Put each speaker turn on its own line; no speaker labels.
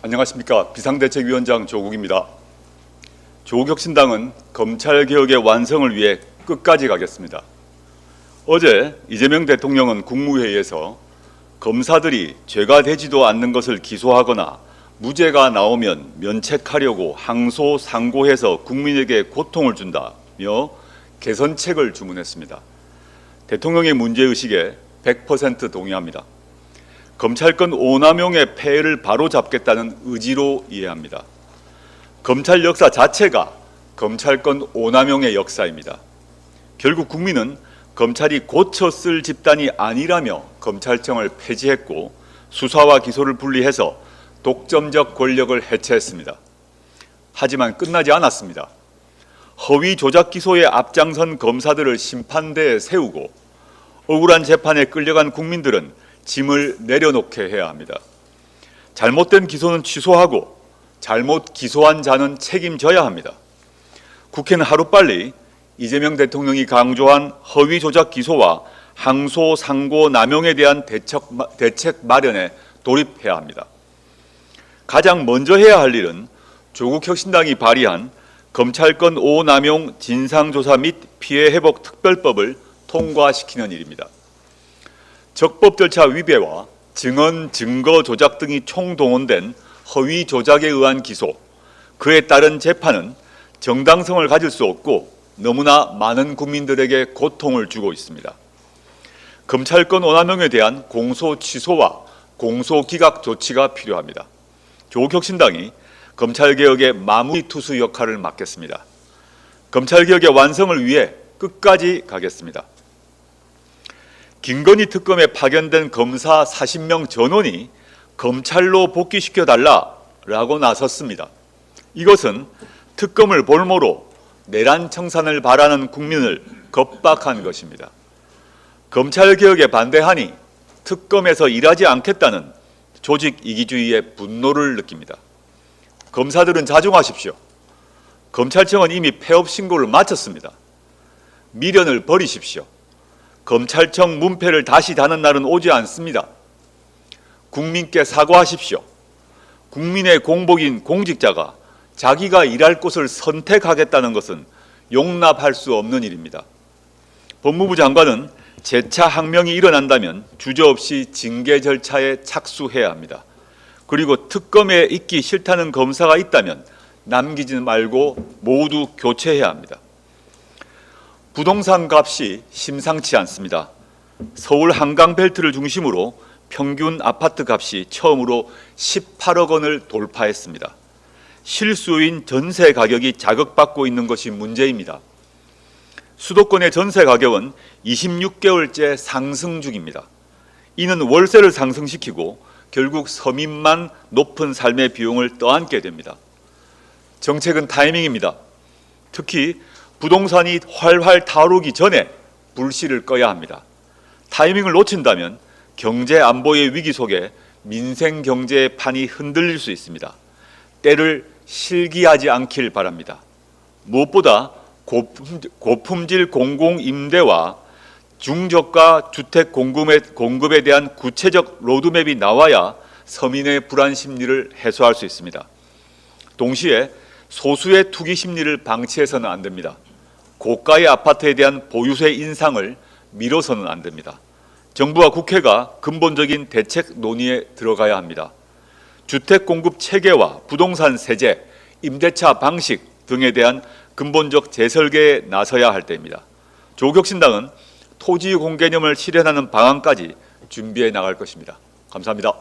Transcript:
안녕하십니까. 비상대책위원장 조국입니다. 조국혁신당은 검찰개혁의 완성을 위해 끝까지 가겠습니다. 어제 이재명 대통령은 국무회의에서 검사들이 죄가 되지도 않는 것을 기소하거나 무죄가 나오면 면책하려고 항소상고해서 국민에게 고통을 준다며 개선책을 주문했습니다. 대통령의 문제의식에 100% 동의합니다. 검찰권 오남용의 폐해를 바로잡겠다는 의지로 이해합니다. 검찰 역사 자체가 검찰권 오남용의 역사입니다. 결국 국민은 검찰이 고쳐 쓸 집단이 아니라며 검찰청을 폐지했고 수사와 기소를 분리해서 독점적 권력을 해체했습니다. 하지만 끝나지 않았습니다. 허위 조작 기소에 앞장선 검사들을 심판대에 세우고 억울한 재판에 끌려간 국민들은 짐을 내려놓게 해야 합니다. 잘못된 기소는 취소하고 잘못 기소한 자는 책임져야 합니다. 국회는 하루빨리 이재명 대통령이 강조한 허위 조작 기소와 항소, 상고, 남용에 대한 대책 마련에 돌입해야 합니다. 가장 먼저 해야 할 일은 조국혁신당이 발의한 검찰권 오남용 진상조사 및 피해회복 특별법을 통과시키는 일입니다. 적법 절차 위배와 증언, 증거 조작 등이 총동원된 허위 조작에 의한 기소, 그에 따른 재판은 정당성을 가질 수 없고 너무나 많은 국민들에게 고통을 주고 있습니다. 검찰권 오남용에 대한 공소 취소와 공소 기각 조치가 필요합니다. 조국혁신당이 검찰개혁의 마무리 투수 역할을 맡겠습니다. 검찰개혁의 완성을 위해 끝까지 가겠습니다. 김건희 특검에 파견된 검사 40명 전원이 검찰로 복귀시켜달라고 나섰습니다. 이것은 특검을 볼모로 내란 청산을 바라는 국민을 겁박한 것입니다. 검찰개혁에 반대하니 특검에서 일하지 않겠다는 조직 이기주의의 분노를 느낍니다. 검사들은 자중하십시오. 검찰청은 이미 폐업 신고를 마쳤습니다. 미련을 버리십시오. 검찰청 문패를 다시 다는 날은 오지 않습니다. 국민께 사과하십시오. 국민의 공복인 공직자가 자기가 일할 곳을 선택하겠다는 것은 용납할 수 없는 일입니다. 법무부 장관은 재차 항명이 일어난다면 주저없이 징계 절차에 착수해야 합니다. 그리고 특검에 있기 싫다는 검사가 있다면 남기지 말고 모두 교체해야 합니다. 부동산 값이 심상치 않습니다. 서울 한강벨트를 중심으로 평균 아파트 값이 처음으로 18억 원을 돌파했습니다. 실수요인 전세 가격이 자극받고 있는 것이 문제입니다. 수도권의 전세 가격은 26개월째 상승 중입니다. 이는 월세를 상승시키고 결국 서민만 높은 삶의 비용을 떠안게 됩니다. 정책은 타이밍입니다. 특히 부동산이 활활 타오르기 전에 불씨를 꺼야 합니다. 타이밍을 놓친다면 경제 안보의 위기 속에 민생 경제의 판이 흔들릴 수 있습니다. 때를 실기하지 않길 바랍니다. 무엇보다 고품질 공공임대와 중저가 주택 공급에 대한 구체적 로드맵이 나와야 서민의 불안 심리를 해소할 수 있습니다. 동시에 소수의 투기 심리를 방치해서는 안 됩니다. 고가의 아파트에 대한 보유세 인상을 미뤄서는 안 됩니다. 정부와 국회가 근본적인 대책 논의에 들어가야 합니다. 주택 공급 체계와 부동산 세제, 임대차 방식 등에 대한 근본적 재설계에 나서야 할 때입니다. 조국혁신당은 토지 공개념을 실현하는 방안까지 준비해 나갈 것입니다. 감사합니다.